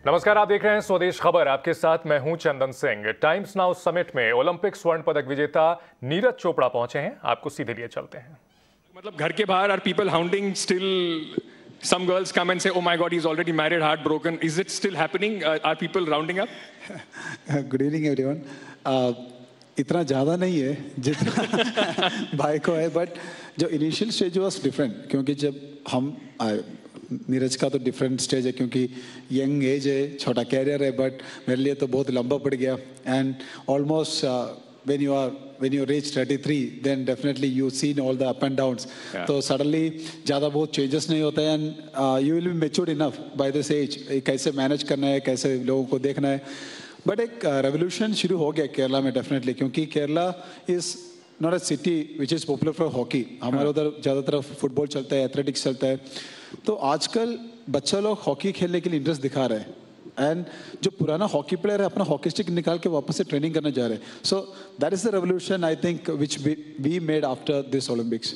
नमस्कार, आप देख रहे हैं स्वदेश खबर। आपके साथ मैं हूं Chandan Singh. Times now summit में ओलंपिक स्वर्ण पदक विजेता नीरज चोपड़ा पहुंचे हैं। आपको सीधे लिए चलते हैं। मतलब घर के बाहर are people hounding still? Some girls come and say, "Oh my God, he's already married, heartbroken." Is it still happening? Are people rounding up? Good evening everyone. इतना ज़्यादा नहीं है जितना भाई को है, बट जो इनिशियल स्टेज वाज डिफरेंट, क्योंकि जब हम नीरज का तो डिफरेंट स्टेज है क्योंकि यंग एज है, छोटा कैरियर है, बट मेरे लिए तो बहुत लंबा पड़ गया। And almost when you reach 33 then definitely you seen all the up and downs. तो suddenly ज़्यादा बहुत changes नहीं होता है, and you will be matured enough by this age कैसे मैनेज करना है, कैसे लोगों को देखना है। बट एक रेवोल्यूशन शुरू हो गया केरला में डेफिनेटली, क्योंकि Kerala is not a city which is popular for hockey. हमारे उधर ज़्यादातर फुटबॉल चलता है, एथलेटिक्स चलता है, तो आजकल बच्चा लोग हॉकी खेलने के लिए इंटरेस्ट दिखा रहे हैं। एंड जो पुराना हॉकी प्लेयर है अपना हॉकी स्टिक निकाल के वापस से ट्रेनिंग करने जा रहे हैं। So that is the revolution I think which we made after this Olympics.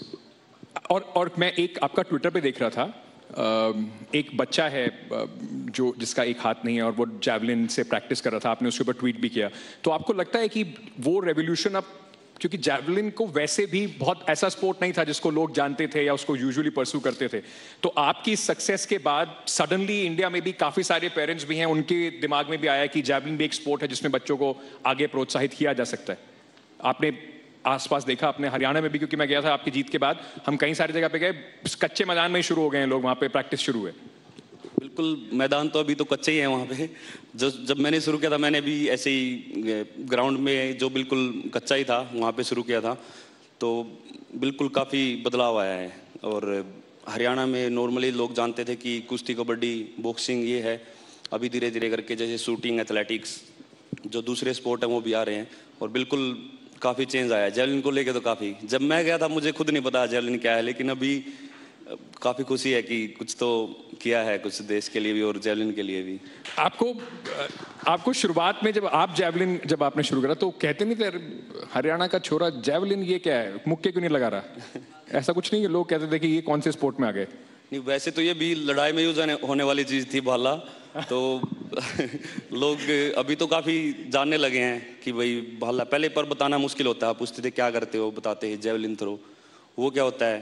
और मैं एक आपका ट्विटर पे देख रहा था, एक बच्चा है जो जिसका एक हाथ नहीं है और वो जैवलिन से प्रैक्टिस कर रहा था, आपने उसके ऊपर ट्वीट भी किया। तो आपको लगता है कि वो रेवोल्यूशन अब, क्योंकि जैवलिन को वैसे भी बहुत ऐसा स्पोर्ट नहीं था जिसको लोग जानते थे या उसको यूजुअली परस्यू करते थे, तो आपकी सक्सेस के बाद सडनली इंडिया में भी काफी सारे पेरेंट्स भी हैं, उनके दिमाग में भी आया कि जैवलिन भी एक स्पोर्ट है जिसमें बच्चों को आगे प्रोत्साहित किया जा सकता है। आपने आसपास देखा अपने हरियाणा में भी, क्योंकि मैं गया था आपकी जीत के बाद, हम कई सारी जगह पे गए, कच्चे मैदान में ही शुरू हो गए हैं लोग, वहां पे प्रैक्टिस शुरू है। बिल्कुल, मैदान तो अभी तो कच्चे ही है वहाँ पे। जब मैंने शुरू किया था, मैंने भी ऐसे ही ग्राउंड में जो बिल्कुल कच्चा ही था वहाँ पे शुरू किया था, तो बिल्कुल काफ़ी बदलाव आया है। और हरियाणा में नॉर्मली लोग जानते थे कि कुश्ती, कबड्डी, बॉक्सिंग ये है, अभी धीरे धीरे करके जैसे शूटिंग, एथलेटिक्स, जो दूसरे स्पोर्ट हैं वो भी आ रहे हैं, और बिल्कुल काफ़ी चेंज आया है। जेवलिन को लेके तो काफ़ी, जब मैं गया था मुझे खुद नहीं पता जेवलिन क्या है, लेकिन अभी काफ़ी खुशी है कि कुछ तो किया है, कुछ देश के लिए भी और जेवलिन के लिए भी। आपको शुरुआत में जब आपने शुरू करा तो कहते नहीं थे हरियाणा का छोरा जेवलिन ये क्या है, मुक्के क्यों नहीं लगा रहा? ऐसा कुछ नहीं है, लोग कहते थे कि ये कौन से स्पोर्ट में आ गए? नहीं, वैसे तो ये भी लड़ाई में यूज होने वाली चीज़ थी, भाला, तो लोग अभी तो काफ़ी जानने लगे हैं कि भाई भाला, पहले पर बताना मुश्किल होता है, पूछते थे क्या करते हो, बताते हैं जेवलिन थ्रो, वो क्या होता है,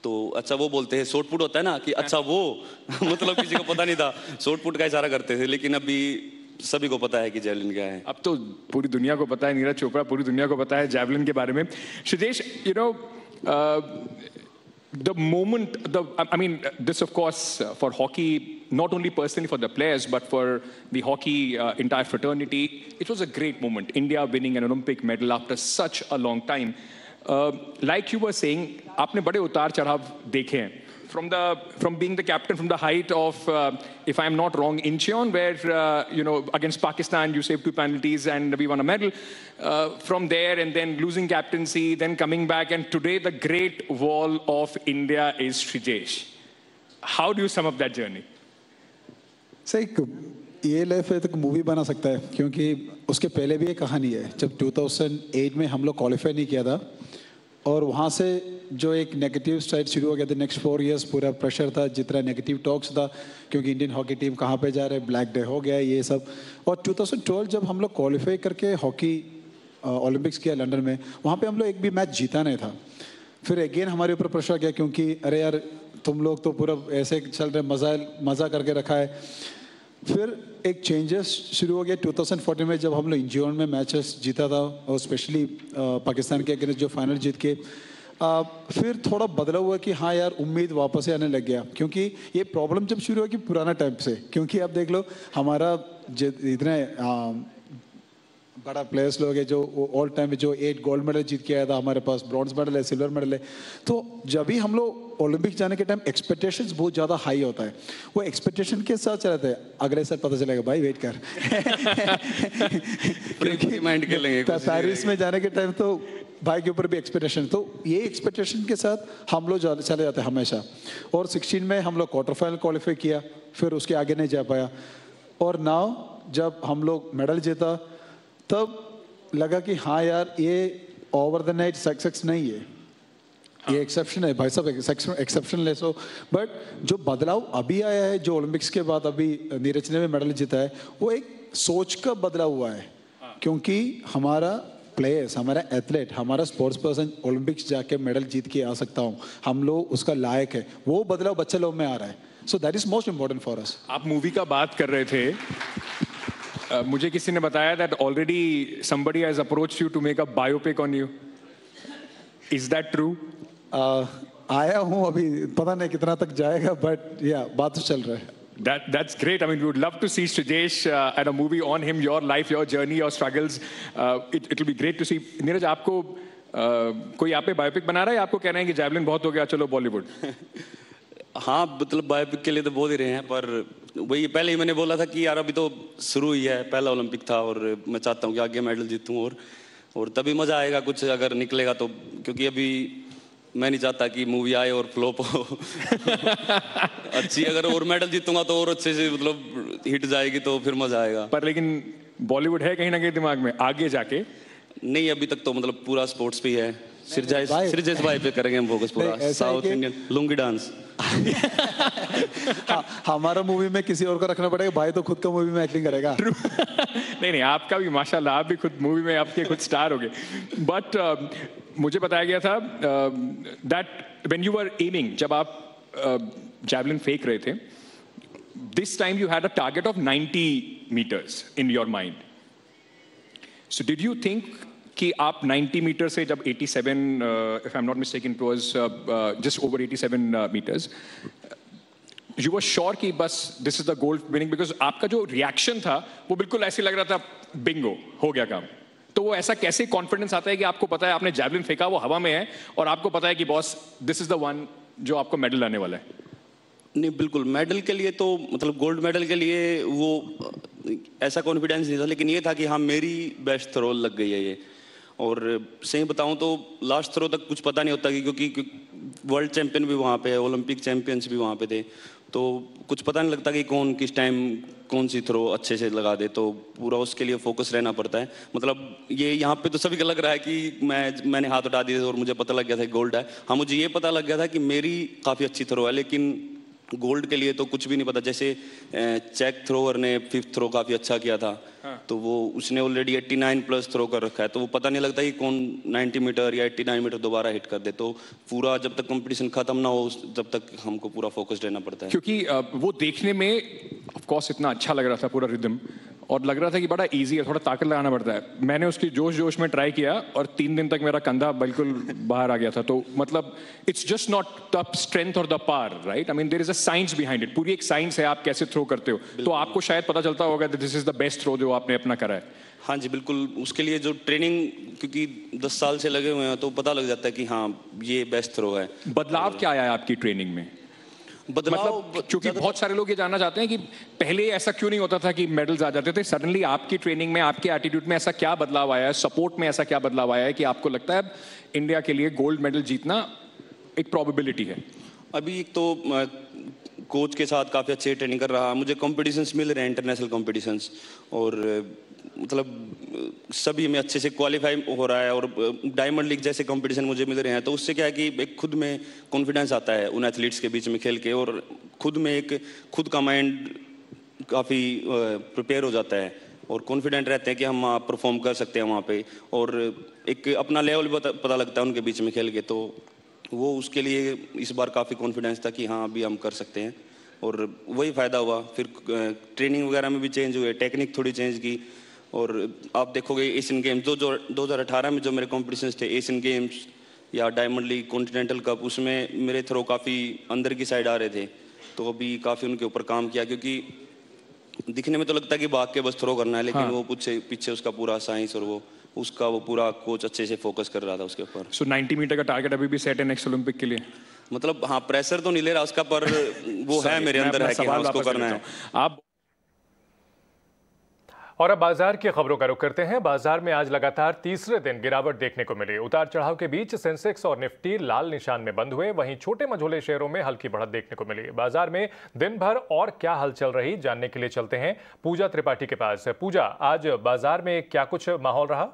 तो अच्छा वो बोलते हैं शॉर्ट पुट होता है ना, कि अच्छा वो मतलब किसी को पता नहीं था, शॉर्ट पुट का इशारा करते थे, लेकिन अभी सभी को पता है कि जेवलिन क्या है। अब तो पूरी दुनिया को पता है, नीरज चोपड़ा पूरी दुनिया को पता है जेवलिन के बारे में। Shrijesh, you know, the moment, I mean, this of course for hockey, not only personally for the players, but for the hockey entire fraternity, it was a great moment. India winning an Olympic medal after such a long time. Like you were saying, आपने बड़े उतार चढ़ाव देखे हैं, from being the captain from the height of, if I'm not wrong, Incheon, where you know, against Pakistan you saved 2 penalties and we won a medal. From there, and then losing captaincy, then coming back, and today the great wall of India is Shrijesh. How do you sum up that journey? सही, ये life है तो movie बना सकता है, क्योंकि उसके पहले भी एक कहानी है। जब 2008 में हम लोग क्वालिफाई नहीं किया था, और वहाँ से जो एक नेगेटिव साइड शुरू हो गया था, नेक्स्ट 4 इयर्स पूरा प्रेशर था, जितना नेगेटिव टॉक्स था, क्योंकि इंडियन हॉकी टीम कहाँ पे जा रहे हैं, ब्लैक डे हो गया ये सब। और 2012 जब हम लोग क्वालिफाई करके हॉकी ओलंपिक्स किया लंदन में, वहाँ पे हम लोग एक भी मैच जीता नहीं था। फिर अगेन हमारे ऊपर प्रेशर गया, क्योंकि अरे यार तुम लोग तो पूरा ऐसे चल रहे, मज़ा करके रखा है। फिर एक चेंजेस शुरू हो गया 2014 में, जब हम लोग इंचियोन में मैचेस जीता था, और स्पेशली पाकिस्तान के अगेंस्ट जो फाइनल जीत के, फिर थोड़ा बदलाव हुआ कि हाँ यार उम्मीद वापस आने लग गया। क्योंकि ये प्रॉब्लम जब शुरू हुआ कि पुराना टाइम से, क्योंकि आप देख लो हमारा इतने बड़ा प्लेयर्स लोग हैं जो ऑल टाइम में जो 8 गोल्ड मेडल जीत के आया था, हमारे पास ब्रॉन्ज मेडल है, सिल्वर मेडल है। तो जब भी हम लोग ओलंपिक जाने के टाइम एक्सपेक्टेशंस बहुत ज़्यादा हाई होता है, वो एक्सपेक्टेशन के साथ चलते हैं। अगले साल पता चलेगा भाई, वेट कर क्योंकि माइंड कर लेंगे पेरिस में जाने के टाइम तो भाई के ऊपर भी एक्सपेक्टेशन, तो ये एक्सपेक्टेशन के साथ हम लोग चले जाते हैं हमेशा। और 16 में हम लोग क्वार्टर फाइनल क्वालिफाई किया, फिर उसके आगे नहीं जा पाया। और नाउ जब हम लोग मेडल जीता, तब लगा कि हाँ यार ये ओवर द नाइट सक्सेस नहीं है। ये एक्सेप्शन है भाई साहब, एक्सेप्शन ले सो। बट जो बदलाव अभी आया है, जो ओलंपिक्स के बाद अभी नीरज ने भी मेडल जीता है, वो एक सोच का बदलाव हुआ है। क्योंकि हमारा प्लेयर्स, हमारा एथलीट, हमारा स्पोर्ट्स पर्सन ओलंपिक्स जाके मेडल जीत के आ सकता हूँ, हम लोग उसका लायक है, वो बदलाव बच्चे लोग में आ रहा है। सो that is most important for us. आप मूवी का बात कर रहे थे, मुझे किसी ने बताया that already somebody has approached you to make a biopic on you, is that true? आया हूँ, अभी पता नहीं कितना तक जाएगा, बट या बात तो चल रहा है। That's great. I mean, we would love to see Shrijesh and a movie on him, your life, your journey, your struggles. It'll be great to see. Neeraj, आपको कोई आप पे बायोपिक बना रहा है या आपको कहना है कि जैवलिन बहुत हो गया, चलो बॉलीवुड? हाँ, मतलब बायोपिक के लिए तो बोल ही रहे हैं, पर वही पहले ही मैंने बोला था कि यार अभी तो शुरू ही है, पहला ओलंपिक था और मैं चाहता हूँ कि आगे मेडल जीतूँ और तभी मज़ा आएगा कुछ अगर निकलेगा तो। क्योंकि अभी मैं नहीं चाहता कि मूवी आए और फ्लॉप हो। अच्छी अगर और मेडल जीतूंगा तो और अच्छे से मतलब हिट जाएगी तो फिर मजा आएगा। पर लेकिन बॉलीवुड है कहीं ना कहीं दिमाग में आगे जाके? नहीं, अभी तक तो मतलब पूरा स्पोर्ट्स पे ही है। सिरजेश भाई पे करेंगे हम फोकस पूरा, साउथ इंडियन लुंगी डांस। हमारा मूवी में किसी और को रखना पड़ेगा, भाई तो खुद का मूवी में एक्टिंग करेगा। नहीं, आपका भी माशाल्लाह, आप भी खुद मूवी में आपके खुद स्टार हो गए। बट मुझे बताया गया था that when you were aiming, जब आप जैवलिन फेंक रहे थे, this time you had a target of 90 meters in your mind. So did you think कि आप 90 मीटर से जब 87, if I am not mistaken, it was just over 87 meters, you were sure कि बस this is the gold winning? Because आपका जो reaction था वो बिल्कुल ऐसे लग रहा था, बिंगो, हो गया काम। तो वो ऐसा कैसे कॉन्फिडेंस आता है कि आपको पता है आपने जैवलिन फेंका, वो हवा में है और आपको पता है कि boss this is the one जो आपको मेडल लाने वाला है? नहीं, बिल्कुल मेडल के लिए तो मतलब गोल्ड मेडल के लिए वो ऐसा कॉन्फिडेंस नहीं था, लेकिन ये था कि हाँ मेरी बेस्ट थ्रो लग गई है ये। और सही बताऊं तो लास्ट थ्रो तक कुछ पता नहीं होता कि क्योंकि वर्ल्ड चैंपियन भी वहाँ पे है, ओलंपिक चैंपियंस भी वहाँ पे थे, तो कुछ पता नहीं लगता कि कौन किस टाइम कौन सी थ्रो अच्छे से लगा दे, तो पूरा उसके लिए फोकस रहना पड़ता है। मतलब ये यहाँ पे तो सभी को लग रहा है कि मैंने हाथ उठा दिए और मुझे पता लग गया था गोल्ड है। हाँ, मुझे ये पता लग गया था कि मेरी काफ़ी अच्छी थ्रो है, लेकिन गोल्ड के लिए तो कुछ भी नहीं पता। जैसे चेक थ्रोअर ने 5th थ्रो काफ़ी अच्छा किया था, हाँ। तो वो उसने ऑलरेडी 89 प्लस थ्रो कर रखा है, तो वो पता नहीं लगता कि कौन 90 मीटर या 89 मीटर दोबारा हिट कर दे। तो पूरा जब तक कंपटीशन खत्म ना हो जब तक हमको पूरा फोकस रहना पड़ता है। क्योंकि वो देखने में ऑफ कोर्स इतना अच्छा लग रहा था पूरा रिदम, और लग रहा था कि बड़ा इजी है, थोड़ा ताकत लगाना पड़ता है। मैंने उसकी जोश में ट्राई किया और 3 दिन तक मेरा कंधा बिल्कुल बाहर आ गया था। तो मतलब it's just not the strength और the power, right? I mean there is a science behind it, पूरी एक साइंस है आप कैसे थ्रो करते हो। तो आपको शायद पता चलता होगा कि this is the best throw जो आपने अपना करा है। हाँ जी, बिल्कुल। उसके लिए जो ट्रेनिंग, क्योंकि 10 साल से लगे हुए हैं, तो पता लग जाता है कि हाँ ये बेस्ट थ्रो है। बदलाव क्या आया है आपकी ट्रेनिंग में? मतलब क्योंकि बहुत सारे लोग ये जानना चाहते हैं कि पहले ऐसा क्यों नहीं होता था कि मेडल्स आ जाते थे, सडनली आपकी ट्रेनिंग में, आपके एटीट्यूड में ऐसा क्या बदलाव आया है, सपोर्ट में ऐसा क्या बदलाव आया है कि आपको लगता है इंडिया के लिए गोल्ड मेडल जीतना एक प्रोबेबिलिटी है? अभी तो कोच के साथ काफ़ी अच्छे ट्रेनिंग कर रहा, मुझे कॉम्पिटिशन्स मिल रहे हैं, इंटरनेशनल कॉम्पिटिशन्स, और मतलब सभी में अच्छे से क्वालिफाई हो रहा है, और डायमंड लीग जैसे कंपटीशन मुझे मिल रहे हैं, तो उससे क्या है कि एक खुद में कॉन्फिडेंस आता है उन एथलीट्स के बीच में खेल के, और खुद में एक खुद का माइंड काफ़ी प्रिपेयर हो जाता है और कॉन्फिडेंट रहते हैं कि हम परफॉर्म कर सकते हैं वहाँ पे, और एक अपना लेवल पता लगता है उनके बीच में खेल के। तो वो उसके लिए इस बार काफ़ी कॉन्फिडेंस था कि हाँ अभी हम कर सकते हैं, और वही फ़ायदा हुआ। फिर ट्रेनिंग वगैरह में भी चेंज हुए, टेक्निक थोड़ी चेंज की, और आप देखोगे एशियन गेम्स 2018 में जो मेरे कॉम्पिटिशन्स थे, एशियन गेम्स या डायमंड लीग, कॉन्टिनेंटल कप, उसमें मेरे थ्रो काफ़ी अंदर की साइड आ रहे थे, तो अभी काफ़ी उनके ऊपर काम किया। क्योंकि दिखने में तो लगता है कि भाग के बस थ्रो करना है, लेकिन हाँ। वो पीछे उसका पूरा साइंस और वो पूरा कोच अच्छे से फोकस कर रहा था उसके ऊपर। सो 90 मीटर का टारगेट अभी भी सेट है नेक्स्ट ओलंपिक के लिए? मतलब हाँ, प्रेशर तो नहीं ले रहा उसका, पर वो है मेरे अंदर है कि हाँ उसको करना है। आप और अब बाजार की खबरों का रुख करते हैं। बाजार में आज लगातार तीसरे दिन गिरावट देखने को मिली। उतार चढ़ाव के बीच सेंसेक्स और निफ्टी लाल निशान में बंद हुए, वहीं छोटे मझोले शेयरों में हल्की बढ़त देखने को मिली। बाजार में दिन भर और क्या हलचल रही, जानने के लिए चलते हैं पूजा त्रिपाठी के पास। पूजा, आज बाजार में क्या कुछ माहौल रहा?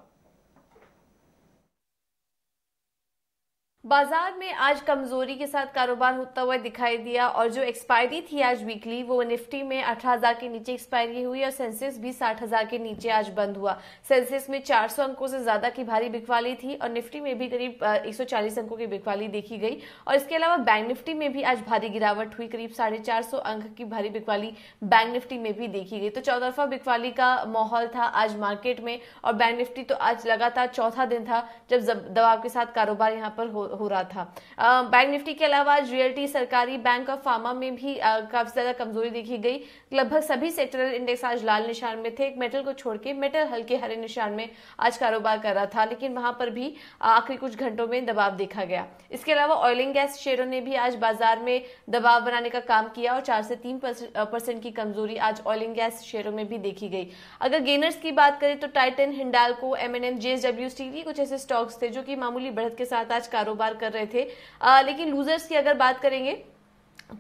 बाजार में आज कमजोरी के साथ कारोबार होता हुआ दिखाई दिया और जो एक्सपायरी थी आज वीकली वो निफ्टी में 18,000 के नीचे एक्सपायरी हुई और सेंसेक्स भी 60,000 के नीचे आज बंद हुआ। सेंसेक्स में 400 अंकों से ज्यादा की भारी बिकवाली थी और निफ्टी में भी करीब 140 अंकों की बिकवाली देखी गई। और इसके अलावा बैंक निफ्टी में भी आज भारी गिरावट हुई, करीब 450 अंक की भारी बिकवाली बैंक निफ्टी में भी देखी गई। तो चौतरफा बिकवाली का माहौल था आज मार्केट में और बैंक निफ्टी तो आज लगातार चौथा दिन था जब दबाव के साथ कारोबार यहाँ पर हो रहा था। बैंक निफ्टी के अलावा आज रियल्टी, सरकारी बैंक और फार्मा में भी काफी ज्यादा कमजोरी देखी गई। लगभग सभी सेक्टरल इंडेक्स आज लाल निशान में थे। एक मेटल को छोड़ के मेटल हल्के हरे निशान में आज कारोबार कर रहा था, लेकिन वहां पर भी आखिरी कुछ घंटों में दबाव देखा गया। इसके अलावा ऑयल एंड गैस शेयरों ने भी आज बाजार में दबाव बनाने का काम किया और 4 से 3% की कमजोरी आज ऑयल एंड गैस शेयरों में भी देखी गई। अगर गेनर्स की बात करें तो Titan, Hindalco, M&M, JSW steel कुछ ऐसे स्टॉक्स थे जो कि मामूली बढ़त के साथ आज कारोबार कर रहे थे। लेकिन लूजर्स की अगर बात करेंगे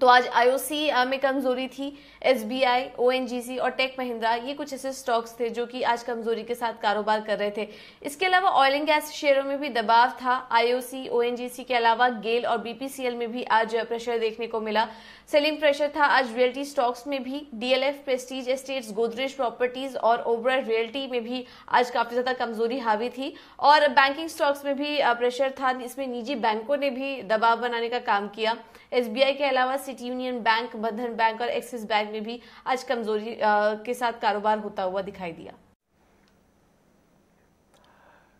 तो आज आईओसी में कमजोरी थी। SBI, ONGC और टेक महिंद्रा ये कुछ ऐसे स्टॉक्स थे जो कि आज कमजोरी के साथ कारोबार कर रहे थे। इसके अलावा ऑयल एंड गैस शेयरों में भी दबाव था। आईओसी, ONGC के अलावा गेल और BPCL में भी आज प्रेशर देखने को मिला। सेलिंग प्रेशर था आज रियल्टी स्टॉक्स में भी। DLF, Prestige estates, Godrej properties और ओबराय रियल्टी में भी आज काफी ज्यादा कमजोरी हावी थी। और बैंकिंग स्टॉक्स में भी प्रेशर था, इसमें निजी बैंकों ने भी दबाव बनाने का काम किया। SBI के अलावा सिटी यूनियन बैंक, बंधन बैंक और एक्सिस बैंक में भी आज कमजोरी के साथ कारोबार होता हुआ दिखाई दिया।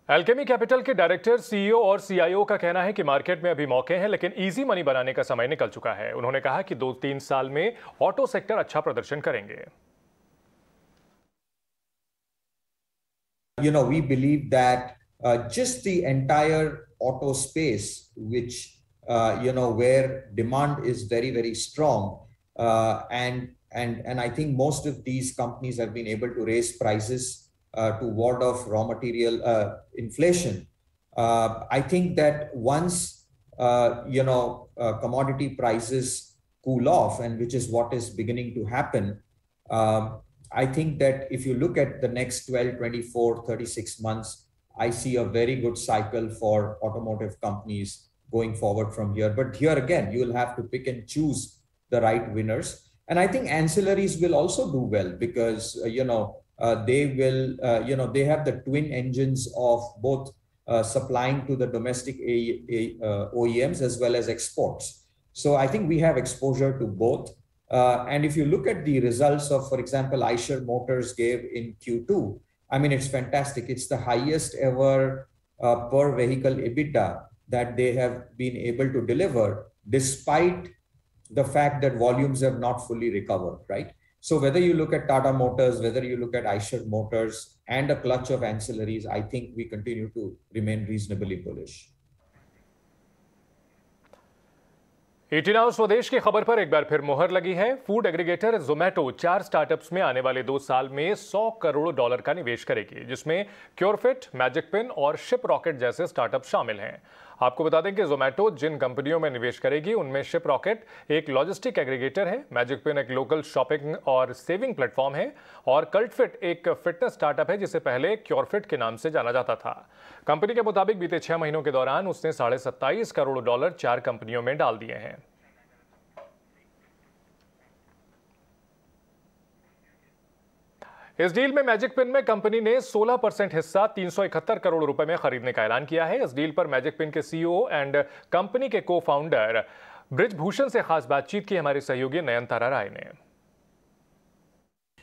एल्केमी कैपिटल के डायरेक्टर, CEO और CIO का कहना है कि मार्केट में अभी मौके हैं, लेकिन इजी मनी बनाने का समय निकल चुका है। उन्होंने कहा कि 2-3 साल में ऑटो सेक्टर अच्छा प्रदर्शन करेंगे। We believe that just the entire auto space, which where demand is very, very strong, and I think most of these companies have been able to raise prices to ward off raw material inflation. I think that once commodity prices cool off, and which is what is beginning to happen, I think that if you look at the next 12, 24, 36 months, I see a very good cycle for automotive companies going forward from here. But here again, you will have to pick and choose the right winners. And I think ancillaries will also do well because, they will, they have the twin engines of both supplying to the domestic OEMs as well as exports. So I think we have exposure to both. And if you look at the results of, for example, Eicher Motors gave in Q2, I mean, it's fantastic. It's the highest ever per vehicle EBITDA that they have been able to deliver, despite the fact that volumes have not fully recovered, right? So whether you look at Tata Motors, whether you look at Eicher Motors and a clutch of ancillaries, I think we continue to remain reasonably bullish. ET स्वदेश की खबर पर एक बार फिर मोहर लगी है। Food aggregator Zomato 4 startups में आने वाले 2 साल में $100 करोड़ का निवेश करेगी, जिसमें क्योरफिट, मैजिक पिन और शिप रॉकेट जैसे स्टार्टअप शामिल हैं। आपको बता दें कि जोमैटो जिन कंपनियों में निवेश करेगी उनमें शिप रॉकेट एक लॉजिस्टिक एग्रीगेटर है, मैजिक पिन एक लोकल शॉपिंग और सेविंग प्लेटफॉर्म है और कल्टफिट एक फिटनेस स्टार्टअप है जिसे पहले क्योरफिट के नाम से जाना जाता था। कंपनी के मुताबिक बीते 6 महीनों के दौरान उसने $27.5 करोड़ 4 कंपनियों में डाल दिए हैं। इस डील में मैजिक पिन में कंपनी ने 16% हिस्सा 371 करोड़ रुपए में खरीदने का ऐलान किया है। इस डील पर मैजिक पिन के CEO एंड कंपनी के को-फाउंडर ब्रिजभूषण से खास बातचीत की हमारी सहयोगी नयनतारा राय ने।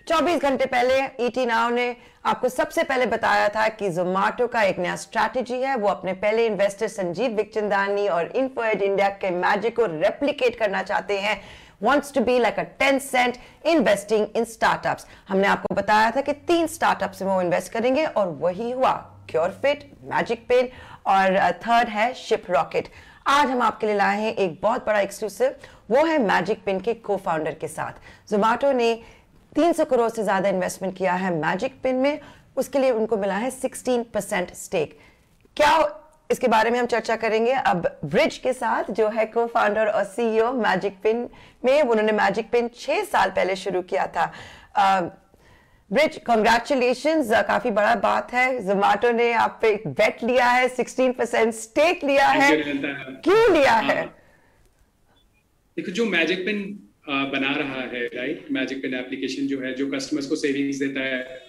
24 घंटे पहले ET नाउ ने आपको सबसे पहले बताया था कि जोमैटो का एक नया स्ट्रैटेजी है। वो अपने पहले इन्वेस्टर संजीव बिखचंदानी और इन्फोएड इंडिया के मैजिक को रेप्लिकेट करना चाहते हैं। wants to be like a Tencent investing in startups. हमने आपको बताया था कि 3 स्टार्टअप्स में वो इन्वेस्ट करेंगे और वही हुआ। क्योरफिट, मैजिक पिन और थर्ड है शिप रॉकेट। आज हम आपके लिए लाए हैं एक बहुत बड़ा एक्सक्लूसिव, वो है मैजिक पिन के को-फाउंडर के साथ। जोमैटो ने 300 करोड़ से ज्यादा इन्वेस्टमेंट किया है मैजिक पिन में, उसके लिए उनको मिला है 16% स्टेक। क्या इसके बारे में हम चर्चा करेंगे अब ब्रिज के साथ, जो है को-फाउंडर और CEO मैजिक पिन में। उन्होंने मैजिक पिन 6 साल पहले शुरू किया था। ब्रिज, कॉन्ग्रेचुलेशंस, काफी बड़ा बात है, जोमेटो ने आप पे बेट लिया है, 16% स्टेक लिया है, क्यों लिया है? देखो, जो मैजिक पिन बना रहा है, राइट, मैजिक पिन एप्लीकेशन जो है, जो कस्टमर्स को सेविंग्स देता है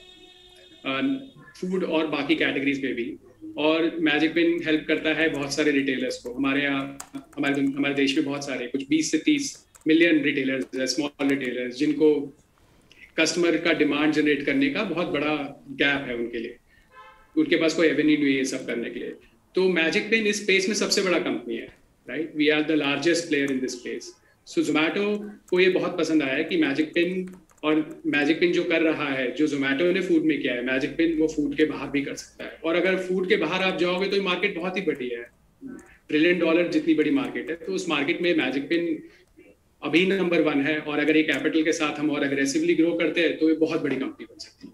फूड और बाकी कैटेगरीज पे भी, और मैजिक पिन हेल्प करता है बहुत सारे रिटेलर्स को। हमारे यहाँ हमारे देश में बहुत सारे, कुछ 20 से 30 मिलियन रिटेलर्स है, स्मॉल रिटेलर्स, जिनको कस्टमर का डिमांड जनरेट करने का बहुत बड़ा गैप है उनके लिए, उनके पास कोई एवेन्यू नहीं है ये सब करने के लिए। तो मैजिक पिन इस स्पेस में सबसे बड़ा कंपनी है, right, we are the largest player in this space. So Zomato को ये बहुत पसंद आया है कि मैजिक पिन, और मैजिक पिन जो कर रहा है, जो जोमेटो ने फूड में किया है, मैजिक पिन वो फूड के बाहर भी कर सकता है। और अगर फूड के बाहर आप जाओगे तो ये मार्केट बहुत ही बड़ी है, $1 ट्रिलियन जितनी बड़ी मार्केट है। तो उस मार्केट में मैजिक पिन अभी नंबर 1 है, और अगर ये कैपिटल के साथ हम और अग्रेसिवली ग्रो करते हैं तो ये बहुत बड़ी कंपनी बन सकती है।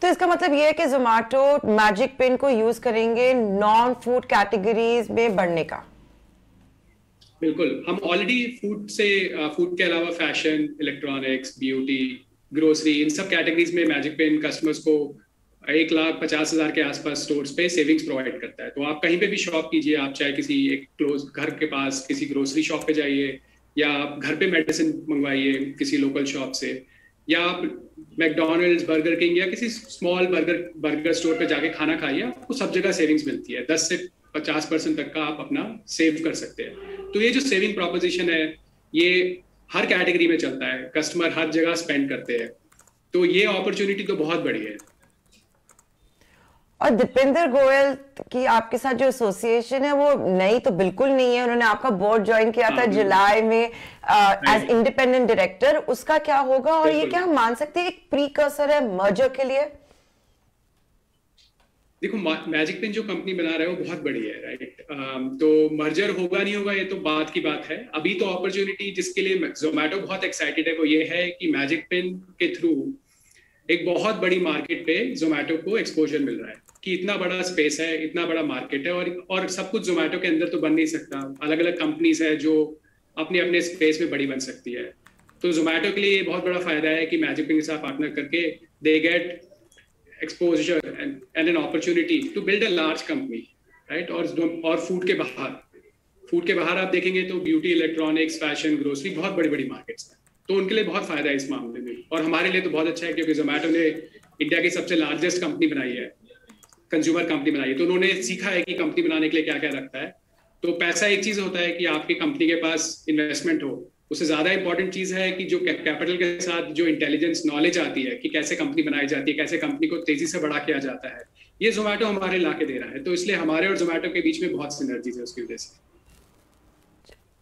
तो इसका मतलब ये है कि जोमेटो मैजिक पिन को यूज करेंगे नॉन फूड कैटेगरीज में बढ़ने का? बिल्कुल, हम ऑलरेडी फूड के अलावा फैशन, इलेक्ट्रॉनिक्स, ब्यूटी, ग्रोसरी, इन सब कैटेगरीज में मैजिक पिन कस्टमर्स को 1,50,000 के आसपास स्टोर्स पे सेविंग्स प्रोवाइड करता है। तो आप कहीं पे भी शॉप कीजिए, आप चाहे किसी एक क्लोज घर के पास किसी ग्रोसरी शॉप पे जाइए, या आप घर पे मेडिसिन मंगवाइए किसी लोकल शॉप से, या आप मैकडॉनल्ड्स, बर्गर किंग या किसी स्मॉल बर्गर स्टोर पे जाके खाना खाइए, आपको सब जगह सेविंग्स मिलती है। 10 से 50% तक का आप अपना सेव कर सकते हैं। तो ये जो सेविंग प्रोपोजिशन है, ये हर कैटेगरी में चलता है, कस्टमर हर जगह स्पेंड करते हैं, तो ये अपॉर्चुनिटी तो बहुत बड़ी है। और दीपेंद्र गोयल की आपके साथ जो एसोसिएशन है वो नई तो बिल्कुल नहीं है, उन्होंने आपका बोर्ड ज्वाइन किया था जुलाई में एज इंडिपेंडेंट डायरेक्टर, उसका क्या होगा? और ये क्या हम मान सकते हैं एक प्रीकर्सर है मर्जर के लिए? देखो, मैजिक पिन जो कंपनी बना रहा है वो बहुत बड़ी है, राइट, तो मर्जर होगा नहीं होगा ये तो बात की बात है। अभी तो अपॉर्चुनिटी जिसके लिए जोमेटो बहुत एक्साइटेड है वो ये है कि मैजिक पिन के थ्रू एक बहुत बड़ी मार्केट पे जोमेटो को एक्सपोजर मिल रहा है, कि इतना बड़ा स्पेस है, इतना बड़ा मार्केट है, और सब कुछ जोमेटो के अंदर तो बन नहीं सकता। अलग अलग कंपनीज है जो अपने अपने स्पेस में बड़ी बन सकती है। तो जोमेटो के लिए बहुत बड़ा फायदा है कि मैजिक पिन के साथ पार्टनर करके they get exposure and an opportunity to build a large company, right? और फूड के बाहर आप देखेंगे तो ब्यूटी, इलेक्ट्रॉनिक्स, फैशन, ग्रोसरी बहुत बड़ी बड़ी मार्केट्स हैं, तो उनके लिए बहुत फायदा है इस मामले में। और हमारे लिए तो बहुत अच्छा है क्योंकि जोमेटो ने इंडिया की सबसे लार्जेस्ट कंपनी बनाई है, कंज्यूमर कंपनी बनाई है, तो उन्होंने सीखा है कि कंपनी बनाने के लिए क्या क्या रखता है। तो पैसा एक चीज होता है कि आपकी कंपनी के पास इन्वेस्टमेंट हो, उससे ज्यादा इंपॉर्टेंट चीज है कि जो कैपिटल के साथ जो इंटेलिजेंस, नॉलेज आती है कि कैसे कंपनी बनाई जाती है, कैसे कंपनी को तेजी से बड़ा किया जाता है, ये जोमेटो हमारे ला के दे रहा है। तो इसलिए हमारे और जोमेटो के बीच में बहुत सिनर्जीज है उसकी वजह से।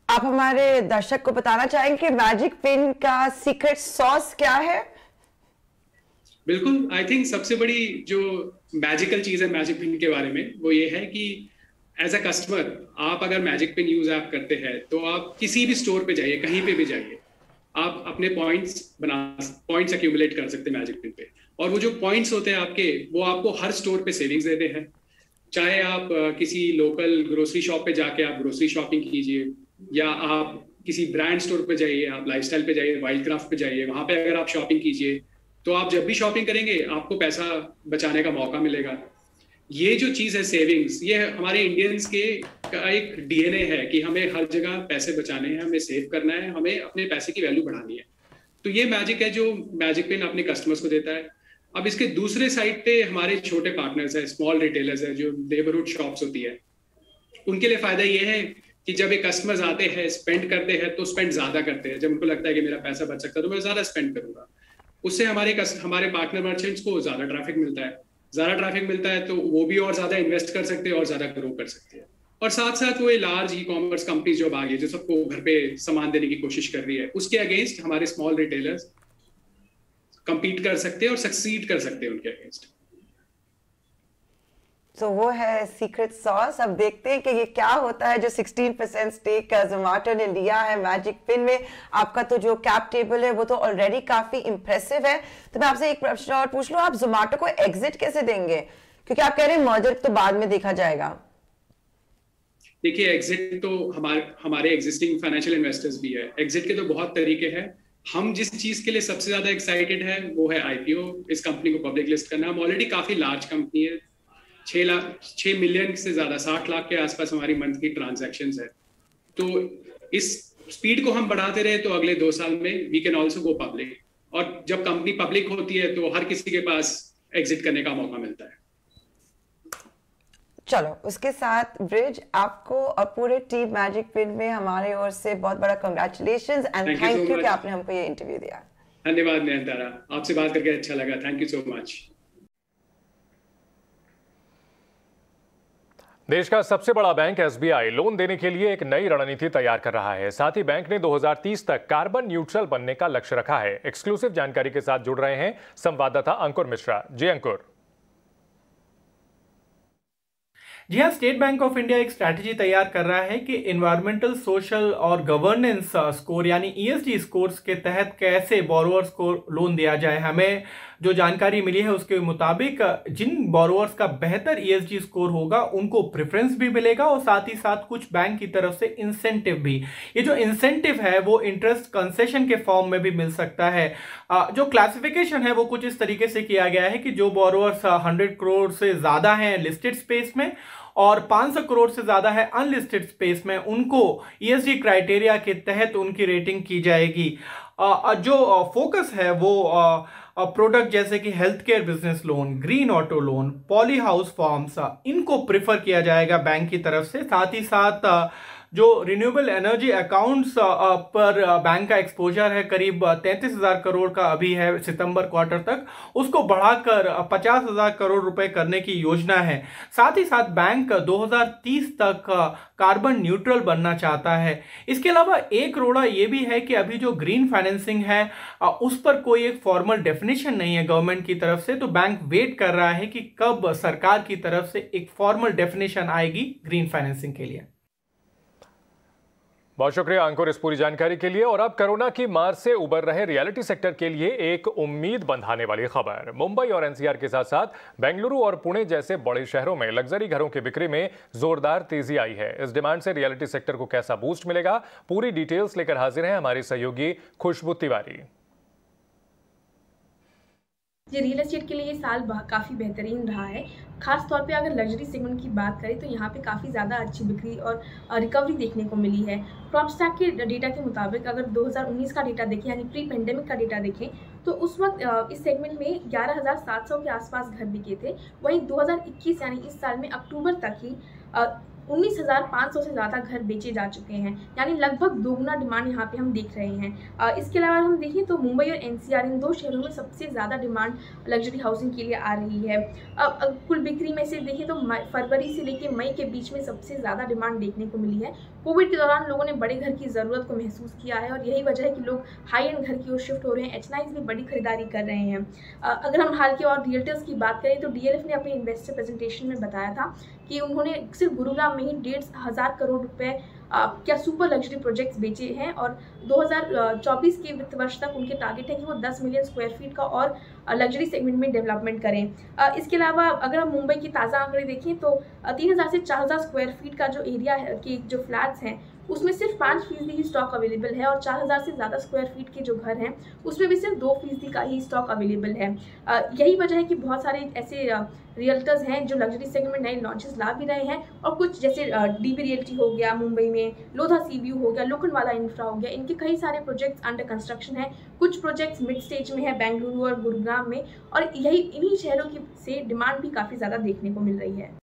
आप हमारे दर्शक को बताना चाहेंगे कि मैजिक पिन का सीक्रेट सॉस क्या है? बिल्कुल, आई थिंक सबसे बड़ी जो मैजिकल चीज है मैजिक पिन के बारे में वो ये है कि एज अ कस्टमर आप अगर मैजिक पिन यूज ऐप करते हैं तो आप किसी भी स्टोर पे जाइए, कहीं पे भी जाइए, आप अपने पॉइंट्स एक्यूमुलेट कर सकते हैं मैजिक पिन पे। और वो जो पॉइंट्स होते हैं आपके, वो आपको हर स्टोर पे सेविंग्स देते हैं। चाहे आप किसी लोकल ग्रोसरी शॉप पे जाके आप ग्रोसरी शॉपिंग कीजिए, या आप किसी ब्रांड स्टोर पे जाइए, आप लाइफस्टाइल पे जाइए, वाइल्ड क्राफ्ट पे जाइए, वहां पे अगर आप शॉपिंग कीजिए तो आप जब भी शॉपिंग करेंगे आपको पैसा बचाने का मौका मिलेगा। ये जो चीज है सेविंग्स, ये हमारे इंडियंस के का एक डीएनए है कि हमें हर जगह पैसे बचाने हैं, हमें सेव करना है, हमें अपने पैसे की वैल्यू बढ़ानी है। तो ये मैजिक है जो मैजिक पिन अपने कस्टमर्स को देता है। अब इसके दूसरे साइड पे हमारे छोटे पार्टनर्स है, स्मॉल रिटेलर्स है, जो नेबरहुड शॉप्स होती है, उनके लिए फायदा ये है कि जब ये कस्टमर्स आते हैं, स्पेंड करते हैं, तो स्पेंड ज्यादा करते हैं। जब उनको लगता है कि मेरा पैसा बच सकता है तो मैं ज्यादा स्पेंड करूंगा, उससे हमारे पार्टनर मर्चेंट्स को ज्यादा ट्रैफिक मिलता है। ज्यादा ट्रैफिक मिलता है तो वो भी और ज्यादा इन्वेस्ट कर सकते हैं और ज्यादा ग्रो कर सकते हैं। और साथ साथ वो लार्ज ई कॉमर्स कंपनीज जो आ गई, जो सबको घर पे सामान देने की कोशिश कर रही है, उसके अगेंस्ट हमारे स्मॉल रिटेलर्स compete कर सकते हैं और सक्सीड कर सकते हैं उनके अगेंस्ट। तो वो है सीक्रेट सॉस। अब देखते हैं कि ये क्या होता है जो 16% स्टेक जोमेटो ने लिया है मैजिक पिन में। आपका तो जो कैप टेबल है वो तो ऑलरेडी काफी इंप्रेसिव है। तो मैं आपसे एक प्रश्न और पूछ लूं, आप जोमेटो को एग्जिट कैसे देंगे, क्योंकि आप कह रहे हैं मर्जर तो बाद में देखा जाएगा। देखिए, एग्जिट तो हमारे एग्जिस्टिंग फाइनेंशियल इन्वेस्टर्स भी है। एग्जिट के तो बहुत तरीके हैं। हम जिस चीज के लिए सबसे ज्यादा एक्साइटेड है वो है आईपीओ, इस कंपनी को पब्लिक लिस्ट करना। हम ऑलरेडी काफी लार्ज कंपनी है, 6 मिलियन से ज्यादा, 60 लाख के आसपास हमारी मंथली ट्रांजैक्शंस है। तो इस स्पीड को हम बढ़ाते रहे तो अगले 2 साल में we can also go public. और जब कंपनी पब्लिक होती है तो हर किसी के पास एग्जिट करने का मौका मिलता है। चलो, उसके साथ ब्रिज, आपको और पूरे टीम मैजिक पिन में हमारे ओर से बहुत बड़ा कंग्रेचुलेशंस एंड थैंक यू कि आपने हमको ये इंटरव्यू दिया। धन्यवाद नयनतारा, आपसे बात करके अच्छा लगा, थैंक यू सो मच। देश का सबसे बड़ा बैंक एसबीआई लोन देने के लिए एक नई रणनीति तैयार कर रहा है। साथ ही बैंक ने 2030 तक कार्बन न्यूट्रल बनने का लक्ष्य रखा है। एक्सक्लूसिव जानकारी के साथ जुड़ रहे हैं संवाददाता अंकुर मिश्रा। जी अंकुर। जी हाँ, स्टेट बैंक ऑफ इंडिया एक स्ट्रैटेजी तैयार कर रहा है कि एनवायरमेंटल, सोशल और गवर्नेंस स्कोर यानी ईएसजी स्कोर्स के तहत कैसे बोरोवर्स को लोन दिया जाए। हमें जो जानकारी मिली है उसके मुताबिक जिन बोरोवर्स का बेहतर ईएसजी स्कोर होगा उनको प्रेफरेंस भी मिलेगा और साथ ही साथ कुछ बैंक की तरफ से इंसेंटिव भी। ये जो इंसेंटिव है वो इंटरेस्ट कंसेशन के फॉर्म में भी मिल सकता है। जो क्लासिफिकेशन है वो कुछ इस तरीके से किया गया है कि जो बोरोवर्स 100 करोड़ से ज्यादा हैं लिस्टेड स्पेस में और 500 करोड़ से ज्यादा है अनलिस्टेड स्पेस में, उनको ईएसजी क्राइटेरिया के तहत उनकी रेटिंग की जाएगी। जो फोकस है वो प्रोडक्ट जैसे कि health care business loan, green auto loan, poly house forms, इनको प्रिफर किया जाएगा बैंक की तरफ से। साथ ही साथ जो रिन्यूएबल एनर्जी अकाउंट्स पर बैंक का एक्सपोजर है करीब 33,000 करोड़ का अभी है सितंबर क्वार्टर तक, उसको बढ़ाकर 50,000 करोड़ रुपए करने की योजना है। साथ ही साथ बैंक 2030 तक कार्बन न्यूट्रल बनना चाहता है। इसके अलावा एक रोड़ा ये भी है कि अभी जो ग्रीन फाइनेंसिंग है उस पर कोई एक फॉर्मल डेफिनेशन नहीं है गवर्नमेंट की तरफ से, तो बैंक वेट कर रहा है कि कब सरकार की तरफ से एक फॉर्मल डेफिनेशन आएगी ग्रीन फाइनेंसिंग के लिए। बहुत शुक्रिया अंकुर इस पूरी जानकारी के लिए। और अब कोरोना की मार से उबर रहे रियलिटी सेक्टर के लिए एक उम्मीद बंधाने वाली खबर। मुंबई और एनसीआर के साथ साथ बेंगलुरु और पुणे जैसे बड़े शहरों में लग्जरी घरों की बिक्री में जोरदार तेजी आई है। इस डिमांड से रियलिटी सेक्टर को कैसा बूस्ट मिलेगा, पूरी डिटेल्स लेकर हाजिर हैं हमारी सहयोगी खुशबू तिवारी। ये रियल एस्टेट के लिए ये साल काफ़ी बेहतरीन रहा है। खास तौर पे अगर लग्जरी सेगमेंट की बात करें तो यहाँ पे काफ़ी ज़्यादा अच्छी बिक्री और रिकवरी देखने को मिली है। प्रॉपस्टैक के डेटा के मुताबिक अगर 2019 का डेटा देखें यानी प्री पेंडेमिक का डेटा देखें तो उस वक्त इस सेगमेंट में 11,700 के आसपास घर बिके थे। वहीं 2021 यानी इस साल में अक्टूबर तक ही 19,500 से ज़्यादा घर बेचे जा चुके हैं, यानी लगभग दोगुना डिमांड यहाँ पे हम देख रहे हैं। इसके अलावा हम देखें तो मुंबई और एनसीआर इन दो शहरों में सबसे ज़्यादा डिमांड लग्जरी हाउसिंग के लिए आ रही है। अब कुल बिक्री में से देखें तो फरवरी से लेकर मई के बीच में सबसे ज़्यादा डिमांड देखने को मिली है। कोविड के दौरान लोगों ने बड़े घर की ज़रूरत को महसूस किया है और यही वजह है कि लोग हाई एंड घर की ओर शिफ्ट हो रहे हैं। एचनाइज भी बड़ी खरीदारी कर रहे हैं। अगर हम हाल के और रियल्टर्स की बात करें तो डीएलएफ ने अपने इन्वेस्टर प्रेजेंटेशन में बताया था कि उन्होंने सिर्फ गुरुग्राम में ही 1,500 करोड़ रुपए क्या सुपर लग्जरी प्रोजेक्ट्स बेचे हैं और 2024 के वित्त वर्ष तक उनके टारगेट है कि वो 10 मिलियन स्क्वायर फीट का और लग्जरी सेगमेंट में डेवलपमेंट करें। इसके अलावा अगर हम मुंबई की ताज़ा आंकड़े देखें तो 3,000 से 4,000 स्क्वायर फीट का जो एरिया है कि जो फ्लैट्स हैं उसमें सिर्फ 5% ही स्टॉक अवेलेबल है और 4,000 से ज़्यादा स्क्वायर फीट के जो घर हैं उसमें भी सिर्फ 2% का ही स्टॉक अवेलेबल है। यही वजह है कि बहुत सारे ऐसे रियल्टर्स हैं जो लग्जरी सेगमेंट में नए लॉन्चेस ला भी रहे हैं और कुछ जैसे डीबी रियल्टी हो गया मुंबई में, लोधा सीव्यू हो गया, लोखंडवाला इंफ्रा हो गया, इनके कई सारे प्रोजेक्ट्स अंडर कंस्ट्रक्शन है। कुछ प्रोजेक्ट्स मिड स्टेज में है बेंगलुरु और गुरुग्राम में और यही इन्हीं शहरों की से डिमांड भी काफ़ी ज़्यादा देखने को मिल रही है।